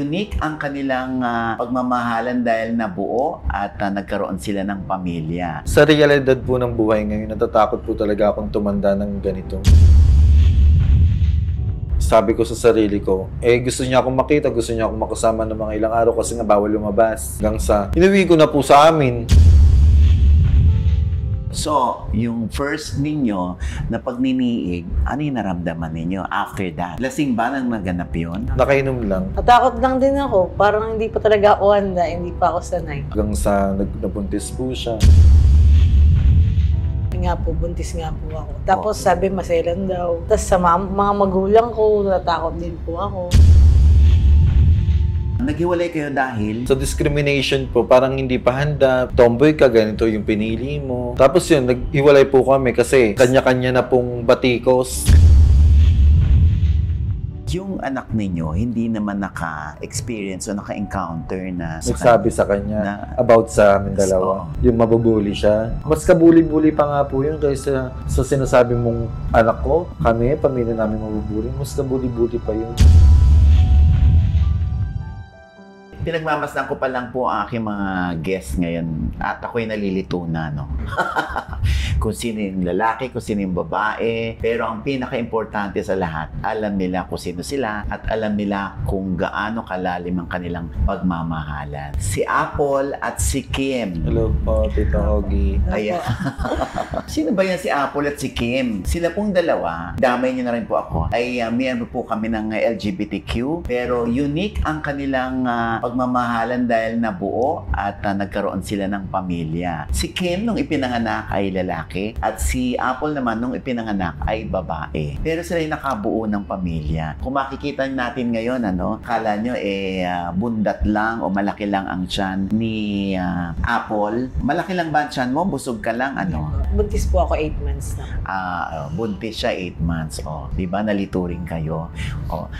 unique ang kanilang pagmamahalan dahil nabuo at nagkaroon sila ng pamilya. Sa realidad po ng buhay ngayon, natatakot po talaga akong tumanda ng ganito. Sabi ko sa sarili ko, gusto niya akong makita, gusto niya akong makasama ng mga ilang araw kasi nga bawal lumabas. Hanggang sa inuwi ko na po sa amin. So, yung first ninyo na pagniniig, ano yung naramdaman ninyo after that? Lasing ba nang naganap yun? Nakainom lang. Natakot lang din ako. Parang hindi pa talaga ako handa, hindi pa ako sanay. Hanggang sa nabuntis po siya. Nga po, buntis nga po ako. Tapos sabi maselan daw. Tapos sa mga magulang ko, natakot din po ako. Naghiwalay kayo dahil? Sa discrimination po, parang hindi pa handa. Tomboy ka, ganito yung pinili mo. Tapos yun, naghiwalay po kami kasi kanya-kanya na pong batikos. Yung anak ninyo, hindi naman naka-experience o naka-encounter na nagsabi sa kanya about sa amin dalawa. Yung mabubuli siya. Mas kabuli-buli pa nga po yun kaysa sa sinasabi mong anak ko, kami, pamilya namin mabubuli. Mas kabuli-buli pa yun. Pinagmamasdan ko pa lang po ang aking mga guests ngayon at ako'y nalilito na, no? Kung sino yung lalaki, kung sino yung babae. Pero ang pinaka-importante sa lahat, alam nila kung sino sila at alam nila kung gaano kalalim ang kanilang pagmamahalan. Si Apple at si Kim. Hello po, Tito Ogie. Ayan. Sino ba yan si Apple at si Kim? Sila pong dalawa, damay niyo na rin po ako, ay mayroon po kami ng LGBTQ. Pero unique ang kanilang pagmamahalan dahil nabuo at nagkaroon sila ng pamilya. Si Kim nung ipinanganak ay lalaki at si Apple naman nung ipinanganak ay babae. Pero sila ay nakabuo ng pamilya. Kung makikita natin ngayon, kala nyo bundat lang o malaki lang ang tiyan ni Apple. Malaki lang ba ang tiyan mo? Busog ka lang? Buntis po ako 8 months na. Buntis siya 8 months. Diba? Nalito rin kayo.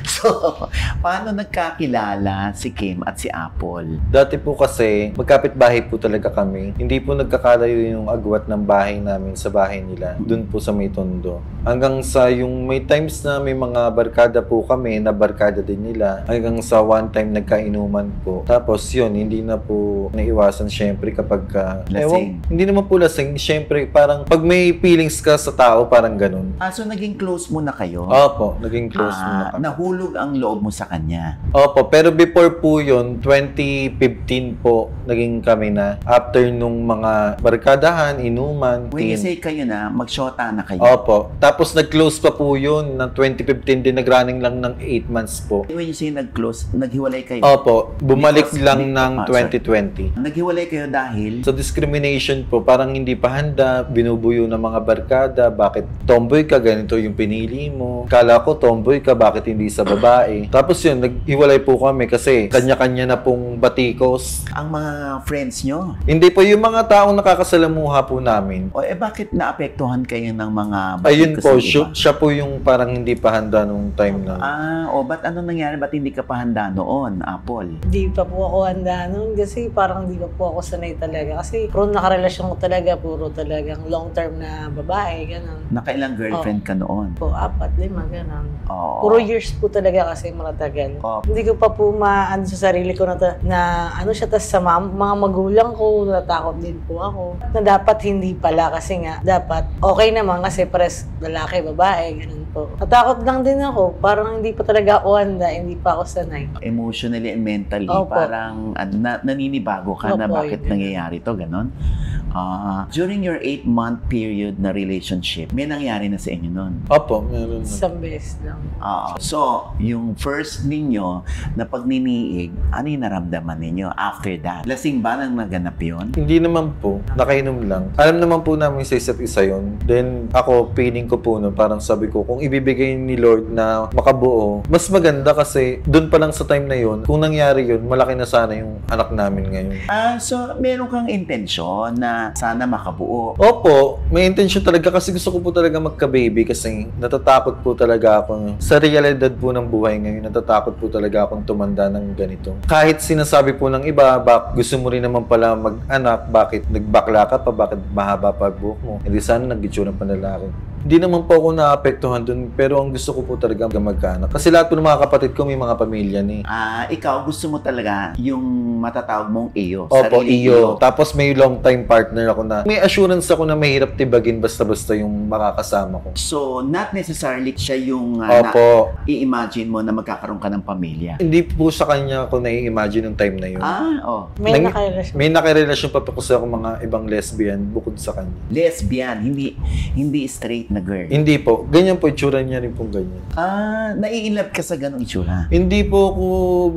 So, paano nagkakilala si Kim at si Apple? Dati po kasi, magkapit-bahay po talaga kami. Hindi po nagkakalayo yung agwat ng bahay namin sa bahay nila. Doon po sa may Tondo. Hanggang sa yung may times na may mga barkada po kami, na barkada din nila. Hanggang sa one time nagkainuman po. Tapos yun, hindi na po naiwasan syempre kapag lasing. Hindi naman po lasing. Syempre, parang pag may feelings ka sa tao, parang ganun. So naging close muna kayo? Opo, naging close muna kami. Nahulog ang loob mo sa kanya? Opo, pero before po yun, 2015 po, naging kami na. After nung mga barkadahan, inuman. When you say kayo na, mag-shota na kayo? Opo. Tapos nag-close pa po yun ng 2015 din, nag-running lang ng 8 months po. When you say nag-close, naghiwalay kayo? Opo. Bumalik lang ng 2020. Naghiwalay kayo dahil? Sa discrimination po, parang hindi pa handa, binubuyo ng mga barkada, bakit tomboy ka, ganito yung pinili mo. Kala ko tomboy ka, bakit hindi sa babae. Tapos yun, naghiwalay po kami kasi kanya-kanya na pong batikos. Ang mga friends nyo? Hindi po, yung mga taong nakakasalamuha po namin. Bakit naapektuhan kayo ng mga batikos? Ayun po, siya po yung parang hindi pa handa nung time na. Ba't anong nangyari? Ba't hindi ka pa handa noon, Apple? Hindi pa po ako handa noon kasi parang hindi pa po ako sanay talaga. Kasi puro nakarelasyon ko talaga, puro talagang long-term na babae, gano'n. Nakailang girlfriend ka noon? Po, 4, 5, gano'n. Oo. Puro years po talaga kasi malatagal. Hindi ko pa po maano sa sarili ko na ano siya, tas sa mga magulang ko, natakot din po ako. Na dapat hindi pala kasi nga, dapat okay naman kasi pares lalaki, babae, ganun po. Natakot lang din ako, parang hindi pa talaga ako handa, hindi pa ako sanay. Emotionally and mentally, Opo. parang naninibago ka na Opo, bakit yun. nangyayari to, ganon? During your 8-month period na relationship, may nangyari na sa inyo nun? Opo, meron na. Isang beses lang. So, yung first ninyo na pagniniig, ano yung naramdaman ninyo after that? Lasing ba nang naganap yun? Hindi naman po, nakainom lang. Alam naman po namin sa isa't isa yun. Then ako, feeling ko po no, parang sabi ko, kung ibibigay ni Lord na makabuo, mas maganda kasi doon pa lang sa time na yun, kung nangyari yun, malaki na sana yung anak namin ngayon. So, meron kang intensyon na sana makabuo. Opo, may intention talaga kasi gusto ko po talaga magka-baby kasi natatakot po talaga ako. Sa realidad po ng buhay ngayon, natatakot po talaga akong tumanda ng ganito. Kahit sinasabi po ng iba, gusto mo rin naman pala mag-anak, bakit nagbakla ka pa, bakit mahaba pa buhok mo? Hindi sana nag-itsura pa lalaki. Hindi naman po ako naapektuhan dun, pero ang gusto ko po talaga magkaanak. Kasi lahat po ng mga kapatid ko may mga pamilya ni. Ikaw, gusto mo talaga yung matatawag mong iyo. Opo, Sarili iyo. Tapos may long time partner ako na may assurance ako na mahirap tibagin basta-basta yung makakasama ko. So, not necessarily siya yung Opo. i-imagine mo na magkakaroon ka ng pamilya. Hindi po sa kanya ako nai-imagine yung time na yun. May nakarelasyon. May nakarelasyon pa po kasi ako mga ibang lesbian bukod sa kanya. Lesbian, hindi straight na girl. Hindi po. Ganyan po, itsura niya rin pong ganyan. Nai-inlove ka sa ganong itsura? Hindi po ako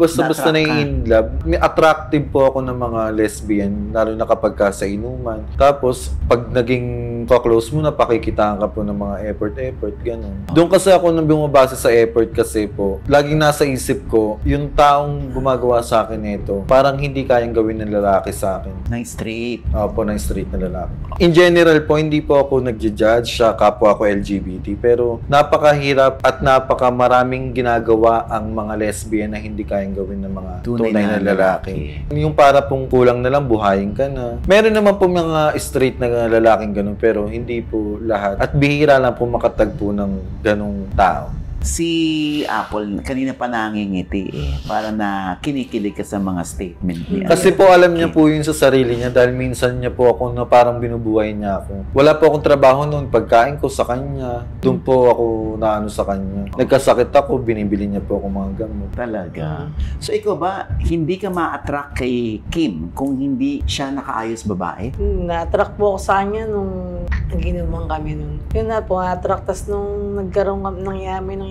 basta-basta Na-attract ka? nai-inlove. May attractive po ako ng mga lesbian, lalo na kapag ka sa inuman. Tapos, pag naging ka-close mo na, pakikitaan ka po ng mga effort, gano'n. Doon kasi ako nang bumabasa sa effort kasi po, laging nasa isip ko, yung taong gumagawa sa akin ito, parang hindi kayang gawin ng lalaki sa akin. Ng straight. Opo, ng straight na lalaki. In general po, hindi po ako nagja-judge sa kapwa ko LGBT, pero napakahirap at napakamaraming ginagawa ang mga lesbian na hindi kayang gawin ng mga tunay na lalaki. Yung para pong kulang na lang, buhayin ka na. Meron naman po mga straight na lalaking ganun, pero hindi po lahat. At bihira lang po makatagpo ng ganung tao. Si Apple, kanina pa nangingiti para na kinikilig ka sa mga statement niya. Kasi po alam niya po yun sa sarili niya dahil minsan niya po ako na parang binubuhay niya ako. Wala po akong trabaho noon, pagkain ko sa kanya. Doon po ako naano sa kanya. Nagkasakit ako, binibili niya po ako mga gamot. Talaga. So ikaw ba, hindi ka ma-attract kay Kim kung hindi siya nakaayos babae? Na-attract po ako sa kanya nung ginuman kami nun. Yun na po, na-attract. Tas nung nagkaroon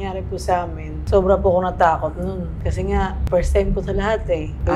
nangyari po sa amin, sobra po ako natakot nun. Kasi nga, first time ko sa lahat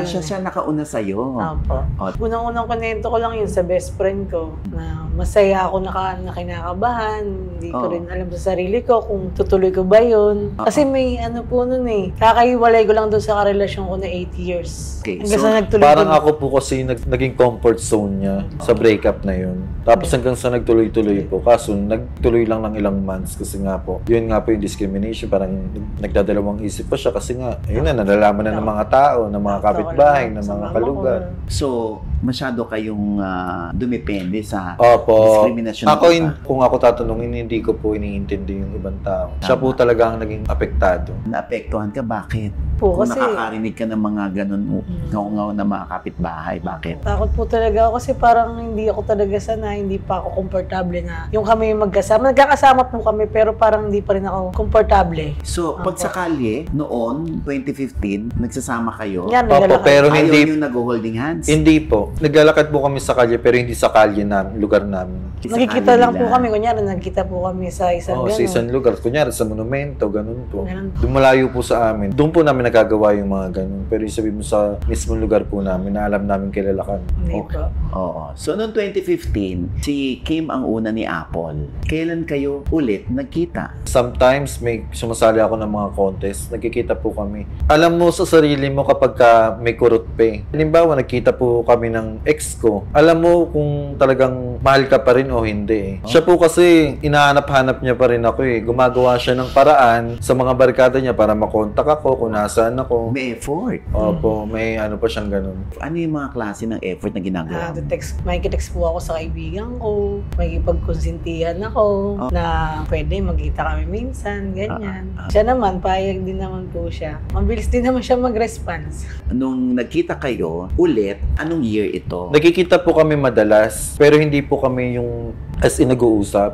Siya nakauna sa'yo. Opo. Unang-unang kunento ko lang yun sa best friend ko na masaya ako na kinakabahan. Hindi ko rin alam sa sarili ko kung tutuloy ko ba yun. Kasi may po nun kakaiwalay ko lang doon sa karelasyon ko na 8 years. Okay, Hanggang so, sa nagtuloy Parang ako po kasi naging comfort zone niya sa breakup na yun. Tapos hanggang sa nagtuloy-tuloy po. Kaso nagtuloy lang ng ilang months kasi nga po, yun nga po yung discrimination. Parang nagdadalawang isip pa siya kasi nga, ayun na, nalalaman na ng mga tao, ng mga kapitbahay, ng mga kalugar. So, masyado kayong dumepende sa Opo. discrimination. Kung ako tatanungin, hindi ko po iniintindi yung ibang tao. Siya po talaga ang naging apektado. Naapektuhan ka, bakit? Po, Kung kasi nakakarinig ka ng mga ganun ngaw-ngaw na mga kapitbahay, bakit? takot po talaga ako kasi parang hindi ako talaga sanay, hindi pa ako komportable na yung kami magkasama. Nagkakasama po kami pero parang hindi pa rin ako komportable. So, pag sa kalye, noon, 2015, nagsasama kayo, Yan, Opo, naglalakad. pero ayaw hindi yung nag-holding hands? Hindi po. Naglalakad po kami sa kalye pero hindi sa kalye na lugar namin. Sa Nakikita kalye lang po nila. kami, kunyari nagkita po kami sa isang Sa gano'n. isang lugar. Kunyari sa monumento, ganun po. Ganun po. Dumalayo po sa amin. Doon po namin nagagawa yung mga ganun. Pero yung sabihin mo sa mismong lugar po namin na alam namin kilala ka. Hindi po. Oo. So, noong 2015, si Kim ang una ni Apple. Kailan kayo ulit nagkita? Sometimes may sumasali ako ng mga contest. Nagkikita po kami. Alam mo sa sarili mo kapag may kurot pa eh. Halimbawa, nagkita po kami ng ex ko. Alam mo kung talagang mahal ka pa rin o hindi eh. Siya po kasi inahanap-hanap niya pa rin ako eh. Gumagawa siya ng paraan sa mga barkada niya para makontak ako kung nasaan ako. May effort. Opo, may ano pa siyang ganun. Ano yung mga klase ng effort na ginagawa mo? Makikitext po ako sa kaibigan ko, makikipagkonsintihan ako na pwede magkita kami minsan, ganyan. Siya naman, payag din naman po siya. Mabilis din naman siya mag-response. Nung nagkita kayo ulit, anong year ito? Nagkikita po kami madalas, pero hindi po kami yung as in nag-uusap,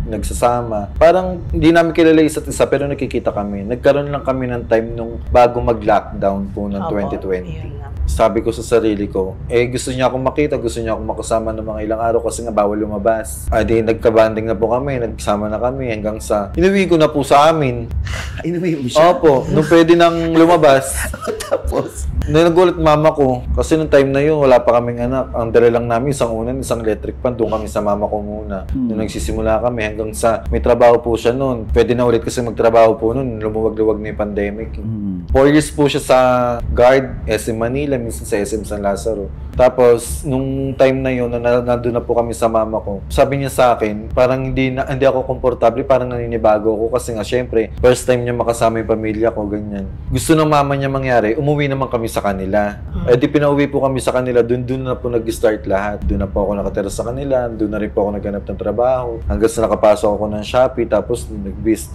nagsasama. Parang hindi namin kilala isa't isa, pero nagkikita kami. Nagkaroon lang kami ng time nung bago mag-lockdown po ng Opo, 2020. yun na. Sabi ko sa sarili ko, gusto niya akong makita, gusto niya akong makasama ng mga ilang araw kasi nga bawal lumabas. Di nagka-banding na po kami, nagsama na kami hanggang sa inuwi ko na po sa amin. Inuwi mo siya? Opo, nung pwede nang lumabas. Tapos, Nagulat mama ko kasi nung time na yun wala pa kaming anak. Ang dala lang namin isang unan, isang electric fan. Doon kami sa mama ko muna. Nung nagsisimula kami hanggang sa may trabaho po siya noon. Pwede na ulit kasi magtrabaho po noon. Lumuwag-luwag na yung pandemic. 4 years po siya sa guard SM Manila, minsan sa SM San Lazaro. Tapos, nung time na yun, nandun na po kami sa mama ko, sabi niya sa akin, parang hindi ako komportable, parang naninibago ako kasi nga, syempre, first time niya makasama yung pamilya ko, ganyan. Gusto ng mama niya mangyari, umuwi naman kami sa kanila. Eh di pinauwi po kami sa kanila, dun na po nag-start lahat. Doon na po ako nakatira sa kanila, doon na rin po ako naghanap ng trabaho. Hanggang sa nakapasok ako ng Shopee, tapos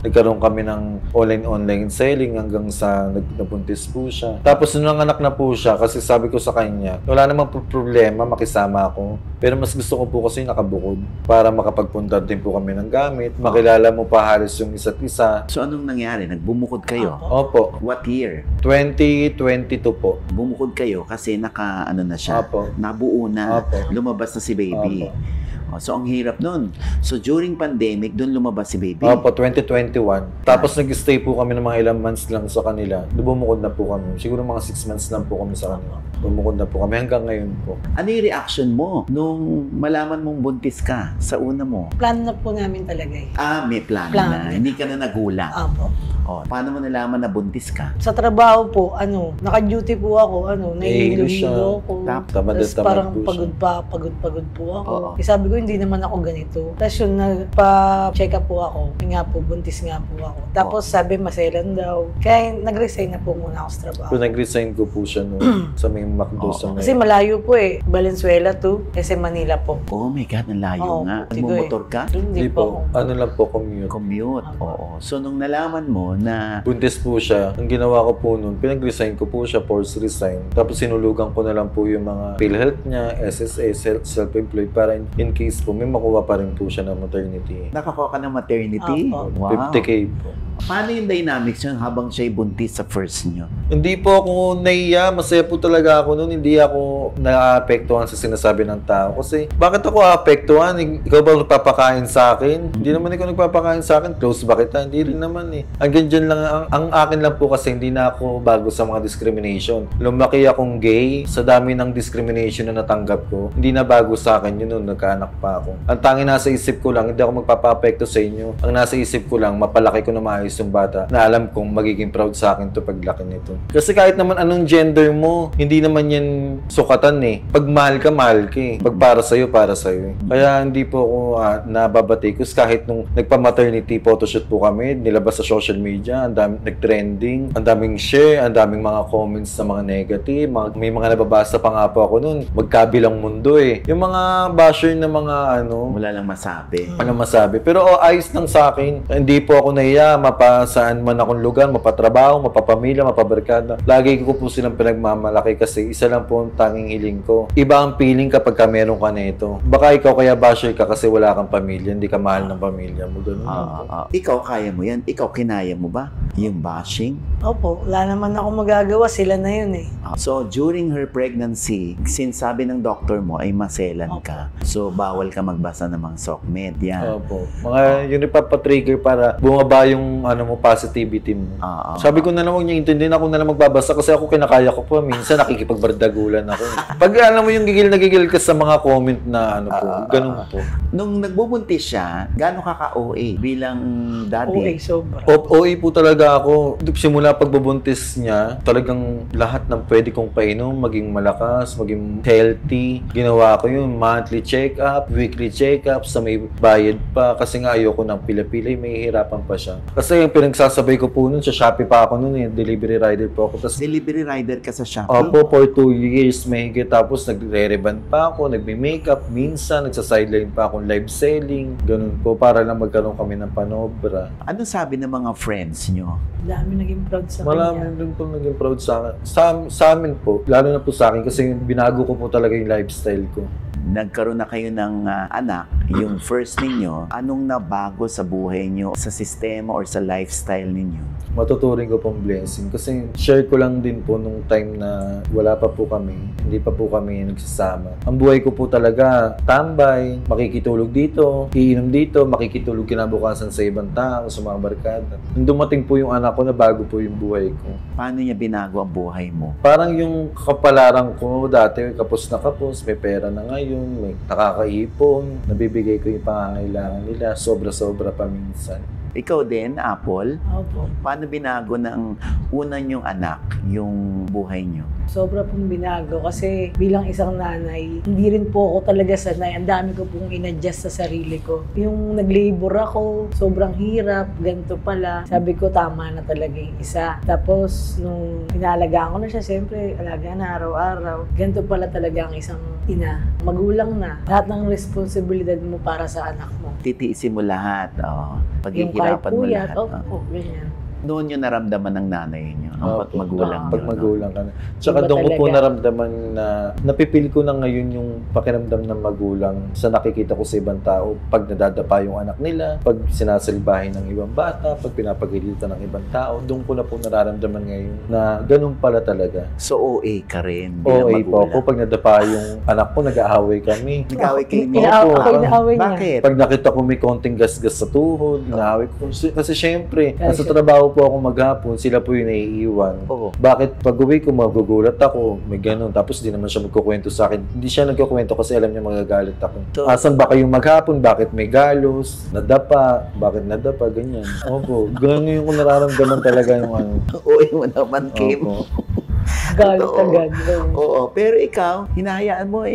nagkaroon kami ng online selling hanggang sa nabuntis po siya. Tapos nung nanganak na po siya, kasi sabi ko sa kanya, wala namang problema, makisama ako. Pero mas gusto ko po kasi nakabukod para makapagpunta din po kami ng gamit, makilala mo pa halos yung isa't isa. So anong nangyari? Nagbumukod kayo? Opo. What year? 2022 po. Bumukod kayo kasi ano na siya. Opo. Nabuo na. Opo. Lumabas na si baby. Opo. So ang hirap nun. So during pandemic, doon lumabas si baby. Opo, 2021. Tapos nag-stay po kami ng mga ilang months lang sa kanila. Bumukod na po kami. Siguro mga 6 months lang po kami sa kanila. Bumukod na po kami hanggang ngayon po. Ano yung reaction mo nung malaman mong buntis ka sa una mo? Plano na po namin talaga eh. May plano Plano. na. Hindi ka na nagulat. Opo. Paano mo nalaman na buntis ka? Sa trabaho po, naka-duty po ako, Nahihilo siya. nahihilo ako. Tamad Tapos tamad parang po siya. pagod po ako. Oo. Eh, sabi ko, hindi naman ako ganito. Tapos yun, nagpa-check up po ako. Yun nga po, buntis nga po ako. Tapos sabi, maselan daw. Kaya nag-resign na po muna ako sa trabaho. So, nag-resign ko po siya sa may McDo sa may... Kasi malayo po eh. Valenzuela to, kasi Manila po. Oh my God, ang layo Oo, nga. sige. Nagmumotor ka? Hindi po. Ano lang po, commute. Commute. Oo. So nung nalaman mo na Buntis po siya. Ang ginawa ko po noon, pinag-resign ko po siya, forced resign. Tapos sinulugan ko na lang po yung mga PhilHealth niya, SSA, self-employed, para in case po, may makuha pa rin po siya ng maternity. nakakuha ka ng maternity? Opo. Wow. 50K po. Paano yung dynamics yun habang siya'y buntis sa first nyo? Hindi po ako naiya, masaya po talaga ako noon. Hindi ako naapektuhan sa sinasabi ng tao. Kasi, bakit ako aapektuhan? Ikaw ba nagpapakain sa akin? Hindi naman ikaw nagpapakain sa akin. Close ba kita? Hindi rin naman eh. Hanggang dyan lang, ang akin lang po kasi hindi na ako bago sa mga discrimination. Lumaki akong gay, sa dami ng discrimination na natanggap ko. Hindi na bago sa akin yun noon, nagkaanak pa ako. Ang tanging nasa isip ko lang, hindi ako magpapapekto sa inyo. Ang nasa isip ko lang, mapalaki ko na maayos yung bata na alam kong magiging proud sa akin to paglaki nito. Kasi kahit naman anong gender mo, hindi naman yan sukatan eh. Pag mahal ka eh. Pag para sa'yo, para sa'yo eh. Kaya hindi po ako nababatikos kahit nung nagpa-maternity photoshoot po kami, nilabas sa social media, ang daming nag-trending, ang daming share, ang daming mga comments na mga negative, may mga nababasa pa nga po ako nun, magkabilang mundo eh. Yung mga basher na mga Wala lang masabi. ano masabi. Pero ayos lang sa akin. Hindi po ako nahiya, saan man akong lugar, mapatrabaho, mapapamilya, mapabarkada. Lagi ko po silang pinagmamalaki kasi isa lang po ang tanging hiling ko. Iba ang feeling kapag ka meron ka nito. Baka ikaw kaya basher ka kasi wala kang pamilya, hindi ka mahal ng pamilya mo. Ganun lang po. Ikaw, kaya mo yan? Ikaw, kinaya mo ba? Yung bashing? Opo, wala naman ako magagawa. Sila na yun eh. So, during her pregnancy, since sabi ng doktor mo ay maselan ka, so bawal ka magbasa ng mga SOCMED. Yan. Opo. Mga yun ipapatrigger para bumaba yung positivity mo. Sabi ko na lang huwag niya intindihin, ako na lang magbabasa kasi ako kinakaya ko po. Minsan nakikipagbardagulan ako. Pag alam mo yung gigil na gigil ka sa mga comment na po, ganun po. Nung nagbubuntis siya, gaano ka ka-OA bilang daddy? Okay, sobra. OA po talaga ako. Simula pagbubuntis niya, talagang lahat ng pwede kong painom, maging malakas, maging healthy. Ginawa ko yun, monthly check-up, weekly check-up, sa may bayad pa. Kasi nga ayoko ng pila-pila, may hirapan pa siya. Kasi yung pinagsasabay ko po nun, sa Shopee pa ako nun eh, delivery rider po ako. Tas, Delivery rider ka sa Shopee? Opo, for 2 years mahigit. Tapos nagre-reband pa ako, nagme-makeup, minsan nagsa-sideline pa akong live selling. Ganun po, para lang magkaroon kami ng panobra. Ano sabi ng mga friends nyo? Dami naging proud sa Marami kanya. din po naging proud sa akin. Sa amin po, lalo na po sa akin kasi binago ko po talaga yung lifestyle ko. Nagkaroon na kayo ng anak, yung first ninyo, anong nabago sa buhay nyo, sa sistema or sa lifestyle ninyo? Matuturing ko pong blessing kasi share ko lang din po nung time na wala pa po kami, hindi pa po kami nagsasama. Ang buhay ko po talaga, tambay, makikitulog dito, iinom dito, makikitulog kinabukasan sa ibang tao, sa mga barkada. Nung dumating po yung anak ko, na bago po yung buhay ko. Paano niya binago ang buhay mo? Parang yung kapalaran ko dati, kapos na kapos, may pera na ngayon, may nakakaipon, nabibigay ko yung pangangailangan nila, sobra-sobra pa minsan. Ikaw din, Apple, Opo. paano binago ng una niyong anak yung buhay niyo? Sobra pong binago kasi bilang isang nanay, hindi rin po ako talaga sanay. Ang dami ko pong in-adjust sa sarili ko. Yung nag-labor ako, sobrang hirap, ganito pala. Sabi ko, tama na talaga yung isa. Tapos, nung inalagaan ko na siya, siyempre, alagaan na araw-araw. Ganito pala talaga ang isang ina. Magulang na. Lahat ng responsibilidad mo para sa anak mo. Titiisin mo lahat. Oh. Yung kahit Paghihirapan mo puyat, lahat. opo, ganyan. Noon yung naramdaman ng nanay niyo, ang Opo. pagmagulang niyo. Pag magulang ka na. Tsaka Iba doon ko po talaga. naramdaman na napipil ko na ngayon yung pakiramdam ng magulang sa nakikita ko sa ibang tao. Pag nadadapa yung anak nila, pag sinasalbahin ng ibang bata, pag pinapagilitan ng ibang tao, doon ko na po nararamdaman ngayon na ganun pala talaga. So, OA ka rin bilang OA po ako. magulang. Pag nadapa yung anak ko, nag-aaway kami. Nag-away kayo niyo? Ako Opo. inaaway niya. Bakit? Pag nakita ko may konting gasgas sa tuhod, inaaway ko. Kasi syempre, Kaya nasa siya- trabaho po ako maghapon, sila po yung naiiwan. Oo. Bakit pag uwi ko magugulat ako, may ganun. Tapos di naman siya magkukwento sa akin. Hindi siya nagkukwento kasi alam niya magagalit ako. So- Asan ba kayong maghapon? Bakit may galos? Nadapa? Bakit nadapa? Ganyan. Opo. Ganun yung nararamdaman talaga yung ano. OA mo naman, Kim. Opo. Galit Totoo. agad. Oo. Pero ikaw, hinahayaan mo,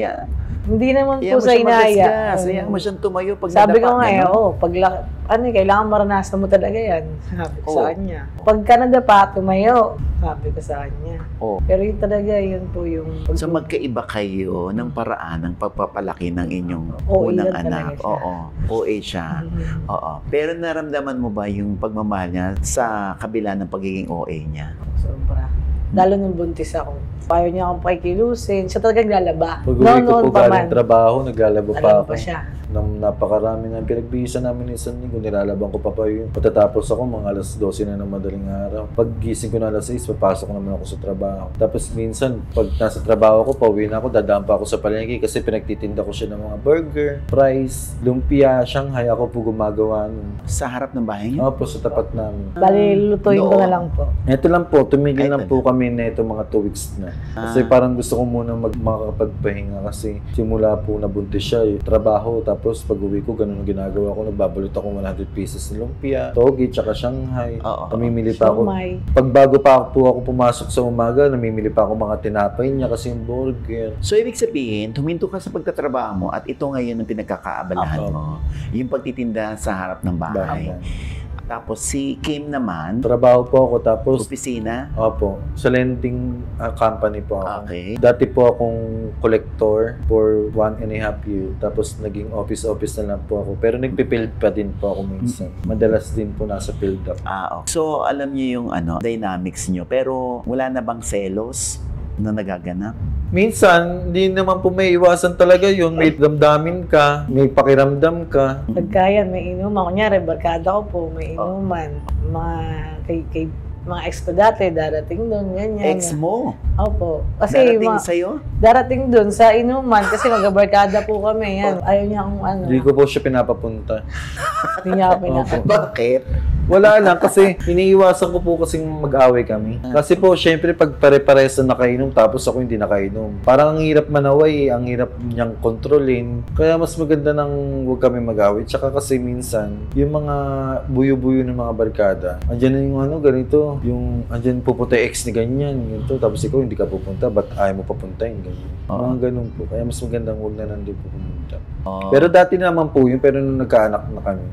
Hindi naman Iyan po mo sa siya inaya. magasgas. Iyan mo siyang tumayo pag Sabi ko nadapa, nga, ganun. kailangan maranasan mo talaga yan. Sabi ko Oo. sa kanya. Pagka nadapa, tumayo. Sabi ko sa kanya. Oo. Pero yun talaga, yun po yung... So magkaiba kayo ng paraan ng pagpapalaki ng inyong OA unang lang talaga anak. siya. Oo. OA siya. Mhm. Oo. Pero naramdaman mo ba yung pagmamahal niya sa kabila ng pagiging OA niya? Sobra. Lalo nung buntis ako. Ayaw niya akong pakikilusin. Siya talagang lalaba. Pag uwi ko po pa galing trabaho, naglalaba pa Alam ako. pa siya. Nang napakarami na pinagbihisan namin isang linggo, nilalabang ko pa yun. Patatapos ako, mga alas 12 na ng madaling araw. Pag gising ko na alas 6, papasok naman ako sa trabaho. Tapos minsan, pag nasa trabaho ko, pauwi na ako, dadaan pa ako sa palengke kasi pinagtitinda ko siya ng mga burger, fries, lumpia, Shanghai. Ako po gumagawa nun. Sa harap ng bahay niya? Opo, sa tapat namin. Bali, lutuin ko Noon. na lang po. Ito lang po, tumigil Ay, lang po kami na ito mga 2 weeks na. Kasi parang gusto ko muna makakapagpahinga kasi simula po nabuntis siya, yung trabaho, tapos pag uwi ko, ganun ang ginagawa ko, nagbabalot ako 100 pieces ng lumpia, togi, tsaka Shanghai. Oo. Namimili pa ako. Siomay. Pag bago pa po ako pumasok sa umaga, namimili pa ako mga tinapay niya kasi yung burger. So, ibig sabihin, huminto ka sa pagtatrabaho mo at ito ngayon ang pinagkakaabalahan Opo. mo. Yung pagtitinda sa harap ng bahay. Tapos si Kim naman, Trabaho po ako, tapos opisina. opo, sa lending company po ako. Okay. Dati po akong collector for 1.5 years. Tapos naging office na lang po ako. Pero nagpipild pa din po ako minsan. Madalas din po nasa field up. Okay. So, alam niyo yung dynamics niyo. Pero wala na bang selos na nagaganap? Minsan, hindi naman po may iwasan talaga yun. May damdamin ka, may pakiramdam ka. Pagka yan, may inuman. Kunyari, barkada ko po, may inuman. Mga ex ko dati, darating doon, ganyan. Ex mo? Opo. Kasi Darating sa'yo? darating doon sa inuman kasi magbarkada po kami. Yan. Ayaw niya akong ano. Hindi ko po siya pinapapunta. Hindi niya ako pinapunta. Bakit? Wala lang kasi iniiwasan ko po kasing mag-away kami. Kasi po, syempre, pag pare-pares na nakainom tapos ako hindi nakainom. Parang ang hirap manaway, ang hirap niyang kontrolin. Kaya mas maganda nang huwag kami mag-away. Tsaka kasi minsan, yung mga buyo-buyo ng mga barkada, andyan na yung ganito, yung andyan pupunta yung ex ni ganyan, ganito. Tapos ikaw hindi ka pupunta, ba't ayaw mo papuntahin? Ganyan. Mga ganun po. Kaya mas magandang huwag na nandun po pumunta. Pero dati naman po yun, pero nung nagkaanak na kami,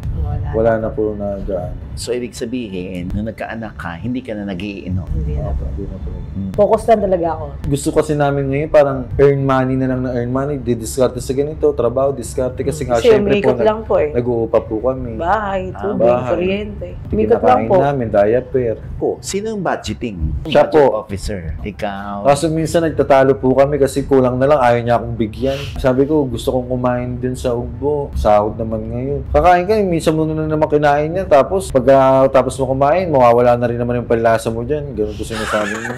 wala na po nag-ano. So, ibig sabihin, nung nagkaanak ka, hindi ka na nag-iinom. Hindi na. Hindi na po. Focus lang talaga ako. Gusto kasi namin ngayon parang earn money na lang na earn money, didiskarte sa ganito, trabaho, diskarte kasi nga Kasi syempre po umikot lang po eh. nag-uupa po kami. Bahay, tubig, bahay. kuryente. Umikot lang Kinakain po. namin, diaper. Po, sino yung budgeting? Siya Budget po. officer. Ikaw. Kaso minsan nagtatalo po kami kasi kulang na lang, ayaw niya akong bigyan. Sabi ko, gusto kong kumain din sa ugbo. Sahod naman ngayon. Kakain ka, minsan mo na naman kinain niya. Tapos, pag tapos mo kumain, mawawala na rin naman yung panlasa mo dyan. Ganun po sinasabi mo.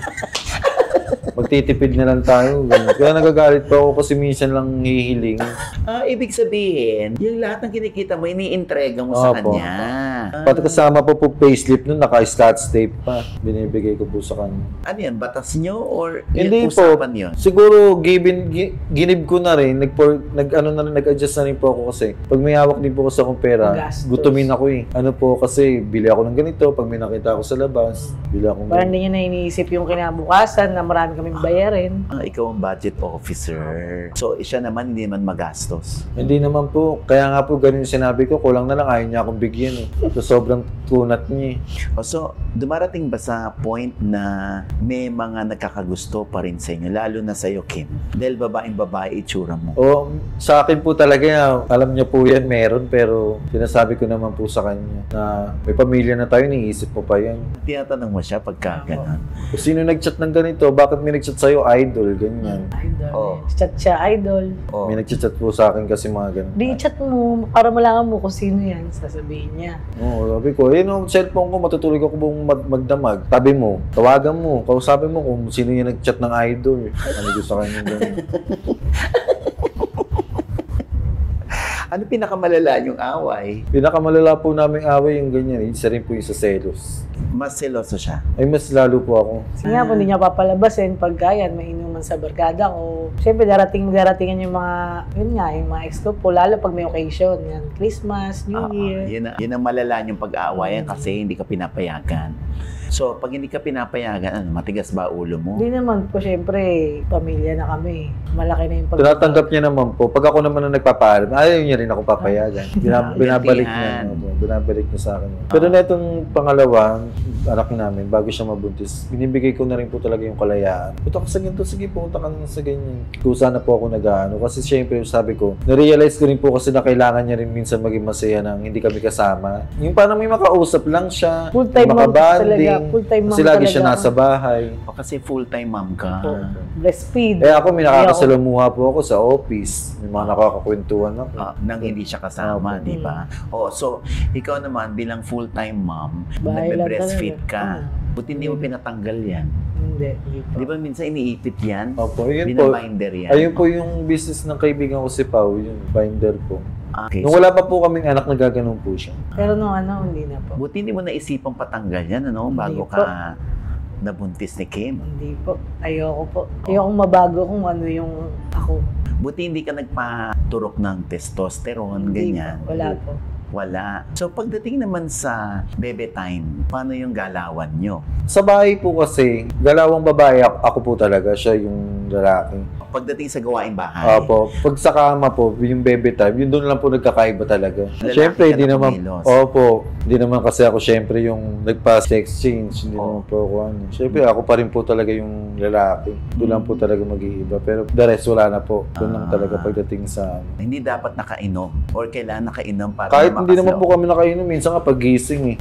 Magtitipid na lang tayo. Ganun. Kaya nagagalit pa ako kasi minsan lang hihiling. Ibig sabihin, yung lahat ng kinikita mo, iniintrega mo sa Opo. kanya. Pati kasama po facelift nun, naka-scotch tape pa. Binibigay ko po sa kanya. Ano yan? Batas nyo or Hindi po. usapan yun? Siguro, ginib ko na rin, nag-adjust na rin po ako kasi pag may hawak din po kasi akong pera, Gastos. gutumin ako eh. Ano po kasi, bili ako ng ganito, pag may nakita ako sa labas, bili ako ng Parang ganito. hindi niya na iniisip yung kinabukasan na marami kaming bayarin. Ikaw ang budget officer. So, siya naman hindi naman magastos. Hindi naman po, kaya nga po ganun yung sinabi ko, kulang na lang, ayaw niya akong bigyan eh. So, sobrang kunat niya eh. So, dumarating ba sa point na may mga nagkakagusto pa rin sa inyo, lalo na sa'yo, Kim? Dahil babae itsura mo. O, sa akin po talaga, alam niya po yan meron, pero sinasabi ko naman po sa kanya na may pamilya na tayo, niisip mo pa yan. Tinatanong mo siya pagka gano'n. Kung sino nag-chat ng ganito, bakit may nag-chat sa'yo, idol, ganyan. Idol. Oh. Chat siya, idol. Oh. May nag-chat po sa akin kasi mga ganun. Di chat mo, para malaman mo kung sino yan, sasabihin niya. Oo, sabi ko, yung cellphone ko, matutulog ako buong magdamag. Sabi mo, tawagan mo, kausapin mo kung sino yung nag-chat ng idol. Ano gusto sa kanya ganun. Ano pinakamalala yung away? Pinakamalala po namin away yung ganyan. Isa rin po yung sa selos. Mas seloso siya. Ay, mas lalo po ako. Kasi nga po, hindi niya papalabasin pagka yan, may inuman sa barkada ko. Siyempre, daratingan yung mga, yun nga, yung mga ex ko po, lalo pag may occasion. Yan, Christmas, New Year. Yun ang malala yung pag-aawayan kasi hindi ka pinapayagan. So, pag hindi ka pinapayagan, matigas ba ulo mo? Hindi naman po, siyempre, pamilya na kami. Malaki na yung Tinatanggap niya naman po. Pag ako naman ang nagpapaalam, ayaw niya rin ako papayagan. Binabalik niya. gantihan. Binabalik niya sa akin. Pero na itong pangalawa, anak namin, bago siya mabuntis, binibigay ko na rin po talaga yung kalayaan. Punta ka sa ganito, sige, punta ka na sa ganyan. Kusa na po ako nag-ano. Kasi syempre, sabi ko, na-realize ko rin po kasi na kailangan niya rin minsan maging masaya nang hindi kami kasama. Yung parang may makausap lang siya, Full-time mom makabanding. talaga. Full-time mom Kasi lagi siya talaga nasa ako. bahay. O kasi full-time mom ka. Breastfeed. Eh ako, may nakakasalamuha po ako sa office. May mga nakakakwentuhan ako. Nang hindi siya kasama, di ba? Oh, so, ikaw naman bilang full-time mom, Bahay lang nagbe-breastfeed talaga. ka. Buti hindi mo pinatanggal yan. Hindi po. Di ba minsan iniipit yan? Opo, yun po. Binabinder yan. Ayun po yung business ng kaibigan ko si Pao, yung binder po. Okay. Nung wala pa po kaming anak, nagaganon po siya. Pero nung hindi na po. Buti hindi mo naisipang patanggal yan, ano? Hindi Bago po. ka nabuntis ni Kim. Hindi po. Ayoko po. Ayokong mabago kung ano yung ako. Buti hindi ka nagpaturok ng testosterone, Hindi ganyan. po. Wala po. Wala. So, pagdating naman sa bebe time, paano yung galawan nyo? Sa bahay po kasi, galawang babae, ako po talaga, siya yung lalaki. Pagdating sa gawaing bahay, Opo, pag sa kama po, yung baby time, yun doon lang po nagkakaiba talaga. Lalaki Siyempre, ka hindi na naman, kumilos. opo, hindi naman kasi ako siyempre yung nagpa-exchange, hindi naman po ako ano. Siyempre, ako pa rin po talaga yung lalaki. Doon lang po talaga mag-iiba. Pero the rest, wala na po. Doon lang talaga pagdating sa ano. hindi dapat nakainom or kailangan nakainom para Kahit hindi lumakas naman loob. po kami nakainom, minsan nga pag-gising eh.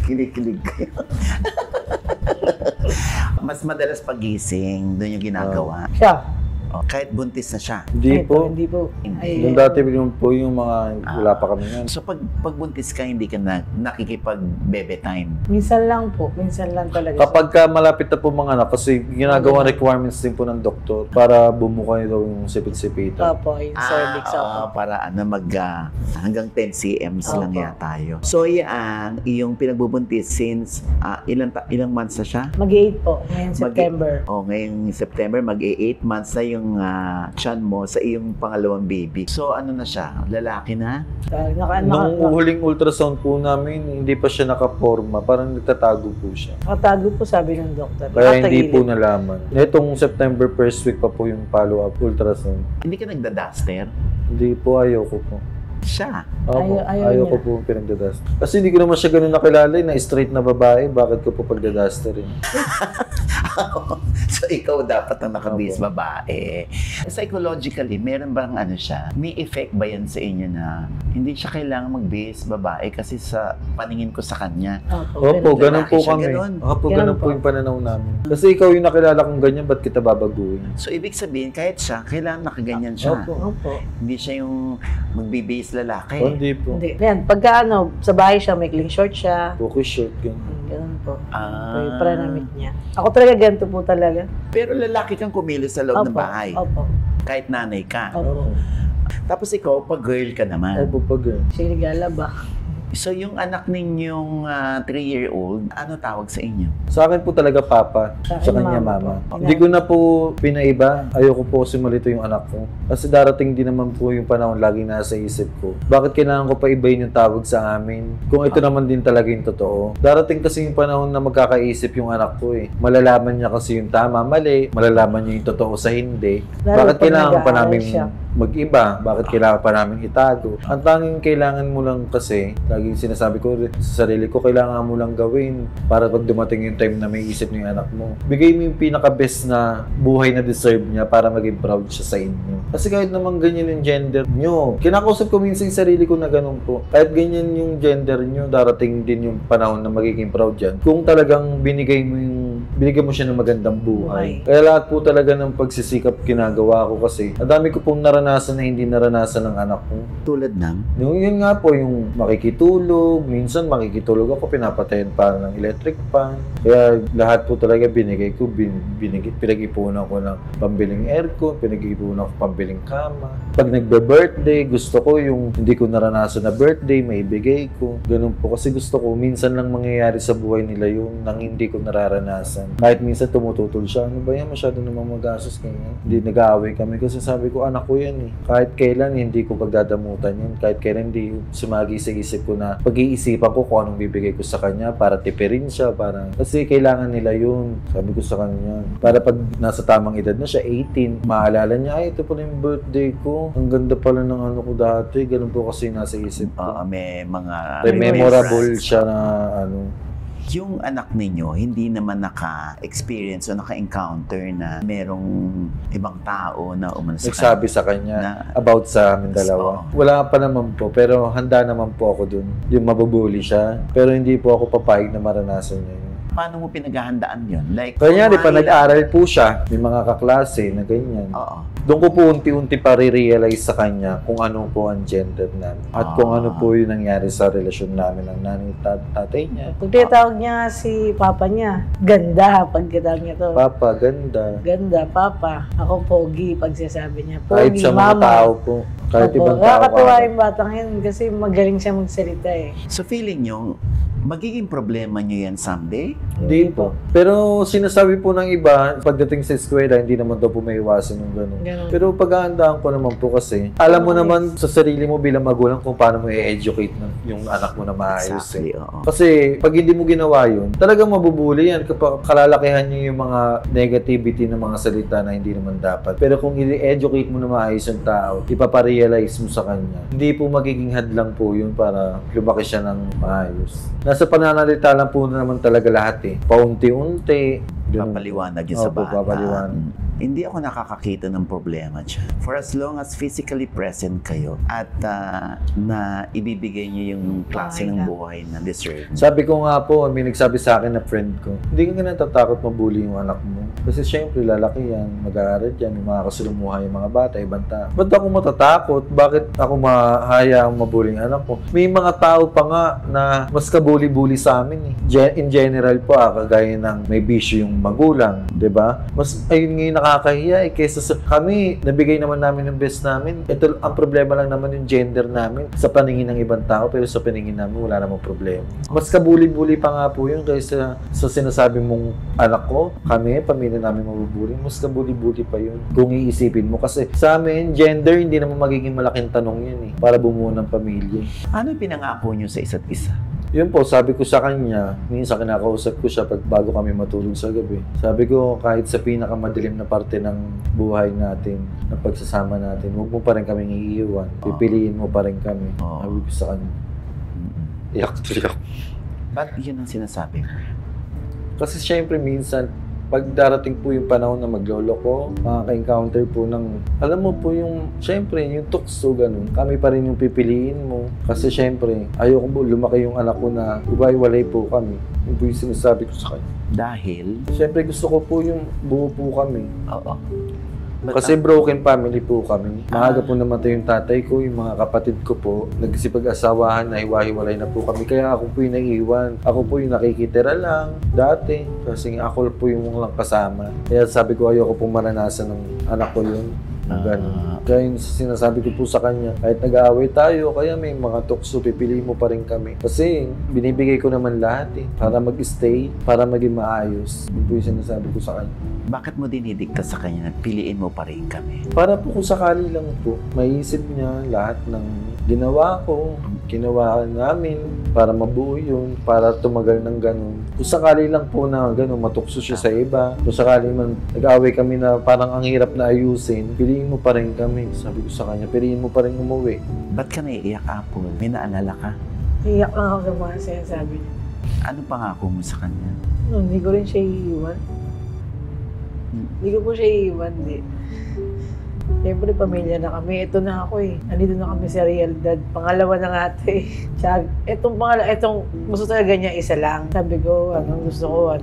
Kilig-kilig kayo. Mas madalas pagising, doon yung ginagawa. Siya. Oh, kahit buntis na siya. Hindi Ay, po. Hindi po. Ay, Yung dati yung po yung mga wala pa kami yan. So pag buntis ka, hindi ka nakikipag-bebe time. minsan lang po. Minsan lang talaga. Kapag ka malapit na po mga anak, kasi ginagawa requirements din po ng doktor para bumuka daw yung sipit-sipitan. Opo, yung cervix ako. Para hanggang 10 cm lang Opo. yata yun. So yan, iyong pinagbubuntis since ilang months na siya? Mag-8 po. Ngayon September. Ngayong September, mag-8 months na yung tiyan mo sa iyong pangalawang baby. So ano na siya? Lalaki na? Nung huling ultrasound po namin, hindi pa siya nakaporma. Parang nagtatago po siya. Nakatago po sabi ng doktor. Kaya hindi po Nakatagilid. nalaman. Netong September first week pa po yung follow-up ultrasound. Hindi ka nagda-duster? Hindi po, ayoko po. Siya. Opo, Ayaw ayoko niya. po pinagdadaster. Kasi hindi ko naman siya ganun nakilala na straight na babae. Bakit ko po pagdadaster rin? So ikaw dapat ang nakabis babae. Psychologically, meron bang siya? May effect ba yan sa inyo na hindi siya kailangan mag-base babae kasi sa paningin ko sa kanya? Opo, ganun po lalaki siya, kami. ganun. Opo, Ganun ganun po po. yung pananaw namin. Kasi ikaw yung nakilala kong ganyan, ba't kita babaguhin? So ibig sabihin, kahit siya, kailangan nakaganyan siya. Opo. Opo. Hindi siya yung magbe-base lalaki. Hindi po. Hindi. Yan, pagka sa bahay siya, may clean short siya. Focus short, ganyan. Ganun po. Ah. So, yung pananamit niya. Ako talaga ganito po talaga. Pero lalaki kang kumilos sa loob ng bahay. Opo. Kahit nanay ka. Opo. Tapos ikaw, pag girl ka naman. Opo, pag Siligala ba? So yung anak ninyong 3-year-old, ano tawag sa inyo? Sa akin po talaga papa, Sa sa akin, kanya mama mama. po. Hindi ko na po pinaiba. Ayoko po kasi malito yung anak ko. Kasi darating din naman po yung panahon laging nasa isip ko. Bakit kailangan ko pa ibahin yung tawag sa amin? Kung ito naman din talaga yung totoo. Darating kasi yung panahon na magkakaisip yung anak ko eh. Malalaman niya kasi yung tama, mali. Malalaman niya yung totoo sa hindi. Lalo Bakit pag kailangan pa nag-aaral namin siya. mag-iba? Bakit kailangan pa namin itago? Ang tanging kailangan mo lang kasi, laging sinasabi ko sa sarili ko, kailangan mo lang gawin para pag dumating yung time na may isip ng anak mo. Bigay mo yung pinaka-best na buhay na deserve niya para maging proud siya sa inyo. Kasi kahit naman ganyan yung gender nyo, kinakausap ko minsan yung sarili ko na ganun po. Kahit ganyan yung gender nyo, darating din yung panahon na magiging proud yan. Kung talagang binigay mo siya ng magandang buhay. Kaya lahat po talaga ng pagsisikap ginagawa ko kasi ang dami ko pong naranasan na hindi naranasan ng anak ko. Tulad ng? Yun nga po, yung makikitulog, minsan makikitulog ako, pinapatayin pa ng electric fan. Kaya lahat po talaga binigay ko, pinag-ipunan ko ng pambiling aircon, pinag-ipunan ko pambiling kama. Pag nagbe-birthday, gusto ko yung hindi ko naranasan na birthday, may ibigay ko. Ganun po, kasi gusto ko, minsan lang mangyayari sa buhay nila yun nang hindi ko nararanasan. Kahit minsan tumututol siya, ano ba yan, masyado naman magastos ganyan. Hindi nag-aaway kami kasi sabi ko, anak ko yan eh. Kahit kailan, hindi ko pagdadamutan yan. Kahit kailan, hindi sumagi sa isip ko na pag-iisipan ko kung anong bibigay ko sa kanya para tipirin siya, para... Kasi kailangan nila yun. Sabi ko sa kanya. Para pag nasa tamang edad na siya, 18, maalala niya, ay, ito pala yung birthday ko. Ang ganda pala ng ano ko dati. Ganun po kasi nasa isip ko. May mga... Memorable siya na ano. Yung anak ninyo, hindi naman naka-experience o naka-encounter na merong ibang tao na umano sa Nagsabi sa kanya about sa amin dalawa. Wala pa naman po, pero handa naman po ako dun. Yung mabubuli siya. Pero hindi po ako papayag na maranasan niya yun. Paano mo pinaghahandaan yun? Like, Kanya, di pa nag-aaral po siya. May mga kaklase na ganyan. Oo. Doon ko po unti-unti pa re-realize sa kanya kung ano po ang gender namin. At kung ano po yung nangyari sa relasyon namin ng nanay at tatay niya. Pag tinatawag niya si papa niya, ganda pag tinatawag niya to. Papa, ganda. Ganda, papa. Ako pogi pag sinasabi niya. Kahit Pogi, sa mga mama. tao po. Kahit Opo, ibang tao. nakakatuwa yung batang yun kasi magaling siya magsalita eh. So feeling nyo, magiging problema nyo yan someday? Hindi po. Pero sinasabi po ng iba, pagdating sa eskwela, hindi naman daw po may iwasan ng gano'n. Ganun. Pero paghahandaan ko naman po kasi, alam mo naman sa sarili mo bilang magulang kung paano mo i-educate yung anak mo na maayos. Exactly, oo. Kasi pag hindi mo ginawa yun, talagang mabubuli yan kapag kalalakihan niyo yung mga negativity ng mga salita na hindi naman dapat. Pero kung i-educate mo na maayos yung tao, ipaparealize mo sa kanya, hindi po magiging hadlang po yun para lumaki siya ng maayos. Nasa pananalita lang po naman talaga lahat eh. Paunti-unti. Papaliwanag yun sa Opo, bata. papaliwanag. Hindi ako nakakakita ng problema dyan. For as long as physically present kayo at na ibibigay niyo yung klase ng buhay na deserve. Sabi ko nga po, may nagsabi sa akin na friend ko, hindi ka natatakot mabuli yung anak mo. Kasi syempre, lalaki yan, mag-aaral yan, may mga kasalumuha yung mga bata, ibang tao. Ba't ako matatakot? Bakit ako mahayaang mabuli yung anak ko? May mga tao pa nga na mas kabuli-buli sa amin eh. In general po, kagaya ng may bisyo yung magulang, 'di ba? Mas ayun nga yung nakakahiya eh, kaysa sa kami, nabigay naman namin yung best namin. Ito, ang problema lang naman yung gender namin sa paningin ng ibang tao, pero sa paningin namin wala namang problema. Mas kabuli-buli pa nga po yun kaysa sa sinasabi mong anak ko, kami, pamilya namin mabubuli, mas kabuli-buli pa yun. Kung iisipin mo, kasi sa amin, gender, hindi naman magiging malaking tanong yan eh, para bumuo ng pamilya. Ano yung pinangako nyo sa isa't isa? Yun po, sabi ko sa kanya, minsan kinakausap ko siya pag bago kami matulog sa gabi. Sabi ko, kahit sa pinakamadilim na parte ng buhay natin, ng pagsasama natin, huwag mo pa rin kaming iiwan. Pipiliin mo pa rin kami. Sabi ko sa kanya. Iyak. Ba't yun ang sinasabi mo? Kasi syempre minsan, pag darating po yung panahon na magloloko, makaka-encounter po ng, alam mo po yung, syempre, yung tukso, ganun. Kami pa rin yung pipiliin mo. Kasi syempre, ayoko po lumaki yung anak ko na iwalay po kami. Yun po yung sinasabi ko sa kanya. Dahil? Syempre, gusto ko po yung buo po kami. Oo. Kasi broken family po kami. Maaga po namatay yung tatay ko, yung mga kapatid ko po. Nagsipag-asawahan na hiwa-hiwalay na po kami. Kaya ako po yung naiiwan. Ako po yung nakikitira lang dati. Kasi ako po yung walang kasama. Kaya sabi ko, ayoko po maranasan ng anak ko yun. Ganun. Kaya yung sinasabi ko po sa kanya, kahit nag-aaway tayo, kaya may mga tukso, pipiliin mo pa rin kami. Kasi binibigay ko naman lahat para mag-stay, para maging maayos. Yun po yung sinasabi ko sa kanya. Bakit mo dinidikta sa kanya na piliin mo pa rin kami? Para po kung sakali lang po, maisip niya lahat ng ginawa ko, ginawa namin para mabuo yun, para tumagal ng ganun. Kung sakali lang po na ganun, matukso siya sa iba, kung sakali man nag-away kami na parang ang hirap na ayusin, piliin mo pa rin kami. Sabi ko sa kanya, piliin mo pa rin umuwi. Ba't ka naiiyak, Apple? May naalala ka? Iyak lang ako sa mga sinasabi niya. Ano pangako mo sa kanya? Hindi ko rin siya iiwan. Hindi ko po siya iiwan, Siyempre, pamilya na kami. Ito na ako Nandito na kami sa realidad. Pangalawa na nga ito Tsaka, itong gusto talaga niya isa lang. Sabi ko, gusto ko,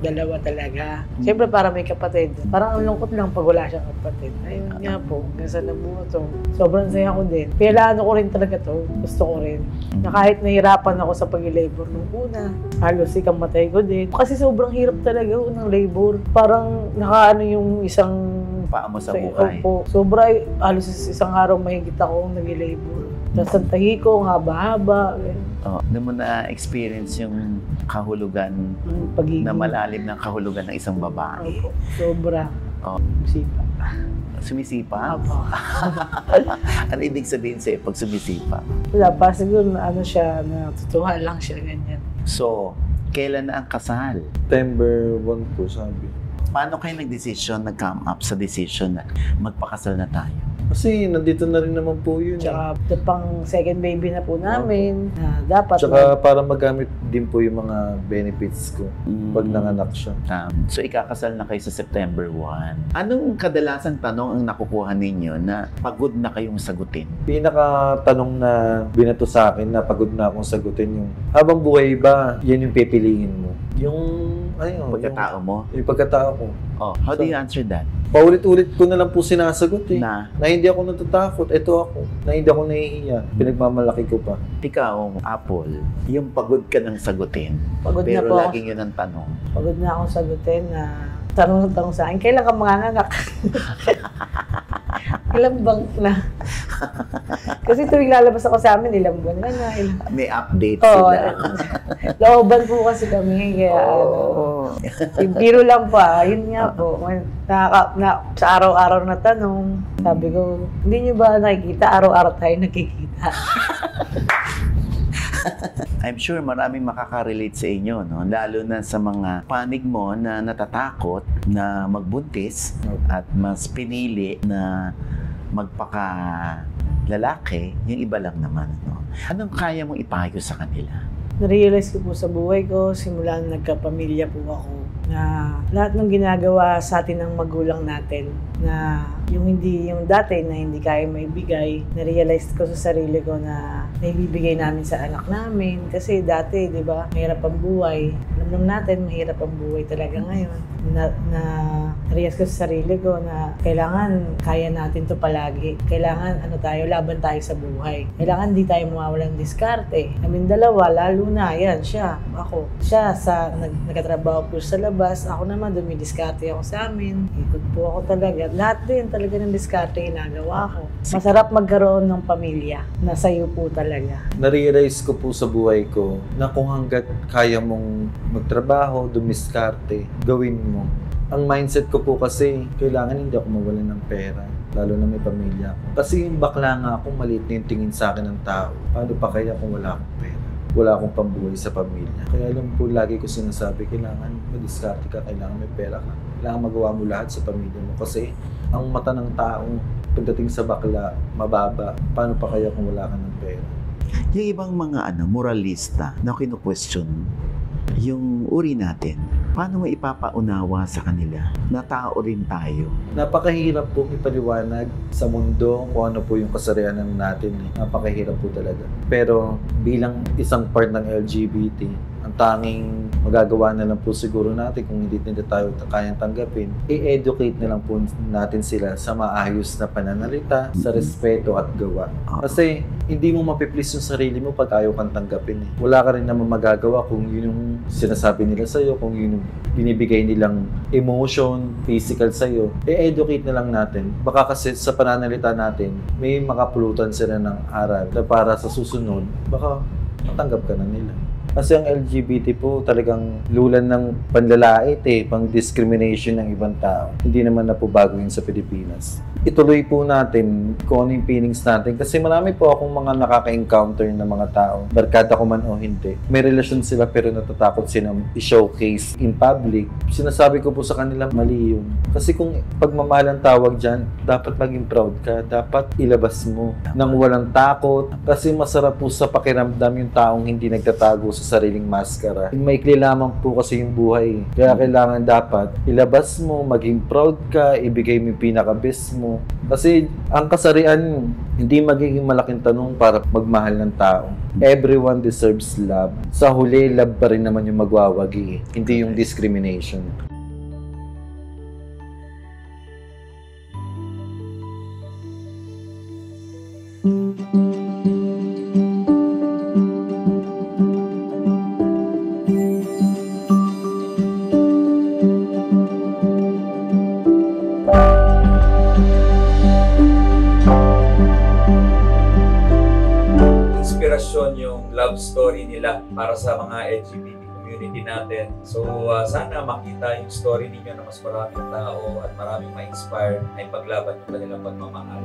dalawa talaga. Siyempre, para may kapatid. Parang ang lungkot lang pag wala siyang kapatid. Ayun nga po, hanggang sa nabuo to. Sobrang saya ko din. Pilaano ko rin talaga to. Gusto ko rin. Na kahit nahirapan ako sa pag-labor nung una, halos ikamatay ko din. Kasi sobrang hirap talaga ng labor. Parang yung isang Paa mo sa buhay. Opo. Sobra, halos isang araw mahigit ako nag-labor. Tapos ang tahi ko, haba-haba. Doon mo na-experience yung kahulugan, na malalim ng kahulugan ng isang babae. Opo. Sobra. Sumisipa. Sumisipa? Opo. Ano ibig sabihin sa'yo pag sumisipa? Wala pa, siguro siya, natutuwa lang siya, ganyan. So, kailan na ang kasal? September 1 po, sabi. Paano kayo nag-decision, nag-come up sa decision na magpakasal na tayo? Kasi nandito na rin naman po yun. Tsaka pang second baby na po namin, na dapat Tsaka para magamit din po yung mga benefits ko pag nanganak siya. So, ikakasal na kayo sa September 1. Anong kadalasang tanong ang nakukuha ninyo na pagod na kayong sagutin? Pinaka-tanong na binato sa akin na pagod na akong sagutin yung habang buhay ba, yan yung pipiliin mo. Yung Pagkatao mo? Yung pagkatao ko. How do you answer that? Paulit-ulit ko na lang po sinasagot Na hindi ako natatakot. Ito ako. Na hindi ako nahihiya. Pinagmamalaki ko pa. Ikaw, Apple, yung pagod ka ng sagutin. Pagod na Pero po laging yun ang tanong. Pagod na akong sagutin na tanong sa akin, kailan ka manganganak? Ilang bang na? Kasi tuwing lalabas ako sa amin, ilang buwan na. May update sila. Looban po kasi kami. Kaya yung biro lang pa, yun nga po. Sa araw-araw na tanong, sabi ko, hindi niyo ba nakikita? Araw-araw tayo nakikita. I'm sure maraming makaka-relate sa inyo, no? Lalo na sa mga panig mo na natatakot na magbuntis at mas pinili na magpaka-lalaki, yung iba lang naman. No? Anong kaya mong ipayo sa kanila? Na-realize ko po sa buhay ko, simula nung nagkapamilya po ako, na lahat ng ginagawa sa atin ng magulang natin, na yung dati na hindi kaya maibigay, na-realize ko sa sarili ko na naibibigay namin sa anak namin. Kasi dati, di ba, mahirap ang buhay. Alam natin, mahirap ang buhay talaga ngayon. Na-realize ko sa sarili ko na kailangan kaya natin to palagi. Kailangan laban tayo sa buhay. Kailangan di tayo mawawalang diskarte. Kaming dalawa, lalo na, yan, ako. Siya nagkatrabaho po sa labas. Ako naman, dumidiskarte ako sa amin. Ikot po ako talaga. Lahat din talaga ng diskarte ginagawa ko. Masarap magkaroon ng pamilya. Nasa'yo po talaga. Na-realize ko po sa buhay ko na kung hanggat kaya mong magtrabaho, dumiskarte, gawin mo. Ang mindset ko po kasi, kailangan hindi ako mawalan ng pera. Lalo na may pamilya ko. Kasi yung bakla nga ako, maliit na yung tingin sa akin ng tao. Paano pa kaya kung wala akong pera? Wala akong pambuhay sa pamilya. Kaya alam po, lagi ko sinasabi, kailangan madiskarte ka, kailangan may pera ka. Kailangan magawa mo lahat sa pamilya mo. Kasi ang mata ng tao, pagdating sa bakla, mababa. Paano pa kaya kung wala ka ng pera? Yung ibang mga moralista na kinu-question yung uri natin, paano mo ipapaunawa sa kanila na tao rin tayo? Napakahirap po ipaliwanag sa mundo kung ano po yung kasarianan natin. Napakahirap po talaga. Pero bilang isang part ng LGBT, ang tanging magagawa na lang po siguro natin kung hindi nila tayo kayang tanggapin, i-educate na lang po natin sila sa maayos na pananalita, sa respeto at gawa. Kasi hindi mo mapiplease yung sarili mo pag ayaw kang tanggapin. Wala ka rin naman magagawa kung yun yung sinasabi nila sa'yo, kung yun yung binibigay nilang emotion, physical sa'yo. I-educate na lang natin. Baka kasi sa pananalita natin, may makapulutan sila ng aral na para sa susunod, baka matanggap ka na nila. Kasi ang LGBT po talagang lulan ng panlalait pang discrimination ng ibang tao. Hindi naman na po bago yun sa Pilipinas. Ituloy po natin kung ano yung feelings natin kasi marami po akong mga nakaka-encounter ng mga tao, barkada ko man o hindi. May relasyon sila pero natatakot sila i-showcase in public. Sinasabi ko po sa kanila, mali yun. Kasi kung pagmamahal ang tawag dyan, dapat maging proud ka. Dapat ilabas mo nang walang takot. Kasi masarap po sa pakiramdam yung taong hindi nagtatago sa sariling maskara. Maikli lamang po kasi yung buhay. Kaya kailangan dapat ilabas mo, maging proud ka, ibigay mo yung pinaka-best mo. Kasi ang kasarian, hindi magiging malaking tanong para magmahal ng tao. Everyone deserves love. Sa huli, love pa rin naman yung magwawagi. Hindi yung discrimination. Yung love story nila para sa mga LGBT community natin. So sana makita yung story ninyo na mas maraming tao at maraming ma-inspire na ipaglaban yung kanilang pagmamahal.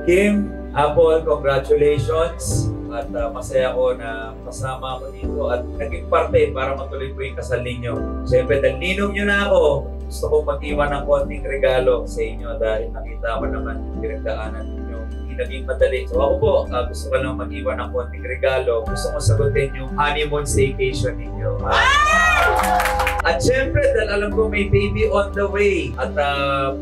Kim, Apple, congratulations at masaya ko na kasama ako dito at naging parte para matuloy po yung kasal ninyo. Siyempre, dahil ninong nyo na ako, gusto kong mag-iwan ng konting regalo sa inyo dahil nakita ko naman yung pinagdaanan ninyo. Hindi naging madali. So ako po, gusto ko lang mag-iwan ng konting regalo. Gusto ko sagutin yung honeymoon staycation ninyo. At syempre, dahil alam ko may baby on the way at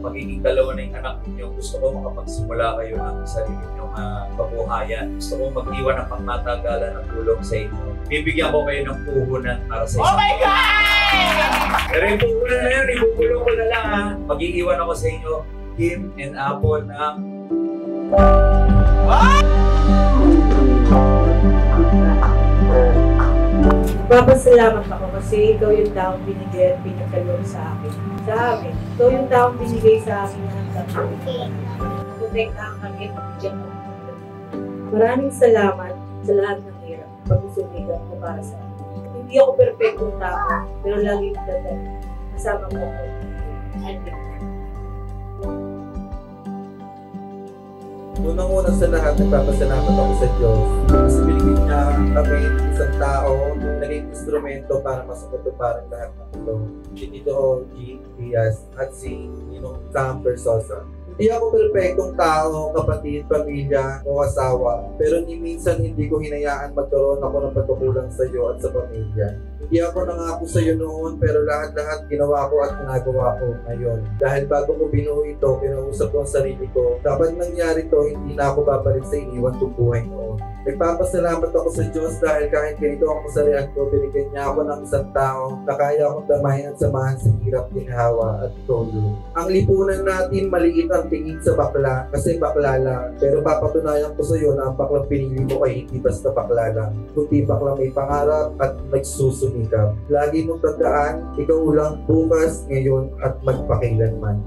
magiging dalawa na yung anak ninyo, gusto ko makapagsimula kayo ng sarili ninyong pabuhayan. Gusto ko mag-iwan ng pangmatagalan ng tulong sa inyo. Bibigyan ko kayo ng puhunan para sa inyo. Oh my God! Pero yung puhunan na yun, ibubulong ko na lang ha. Mag-iiwan ako sa inyo, Kim and Apple ng... Papasalamat ako kasi ikaw yung taong binigay at pinagkaloob sa akin. Sa amin. Ikaw yung taong binigay sa akin ng tatlo. Protektahan kami at bigyan mo. Maraming salamat sa lahat ng hirap. Pag-usuligan ko para sa akin. Hindi ako perfectong tao, pero lagi yung dadal. Kasama mo ako. Unang-una sa lahat, nagpapasalamat ako sa Diyos. Kasi binigyan niya kami ng isang tao, naging instrumento para masapatuparan lahat ng ito. Si Tito G. Diaz at si Sam Versosa. Hindi ako perfectong tao, kapatid, pamilya o asawa. Pero ni minsan hindi ko hinayaan magkaroon ako ng pagkukulang sa iyo at sa pamilya. Hindi ako nangako sa iyo noon pero lahat-lahat ginawa ko at ginagawa ko ngayon. Dahil bago ko binuo ito, kinausap ko ang sarili ko. Dapat nangyari to, hindi na ako babalik sa iniwan kong buhay noon. Nagpapasalamat ako sa Diyos dahil kahit ganito ang kasarian ko, binigyan niya ako ng isang tao na kaya akong damayan at samahan sa hirap, ginhawa at todo. Ang lipunan natin maliit ang tingin sa bakla kasi bakla lang. Pero papatunayan ko sa iyo na ang baklang pinili mo ay hindi basta bakla lang, kundi bakla may pangarap at nagsusumikap. Lagi mong tandaan, ikaw lang bukas, ngayon at magpakailanman.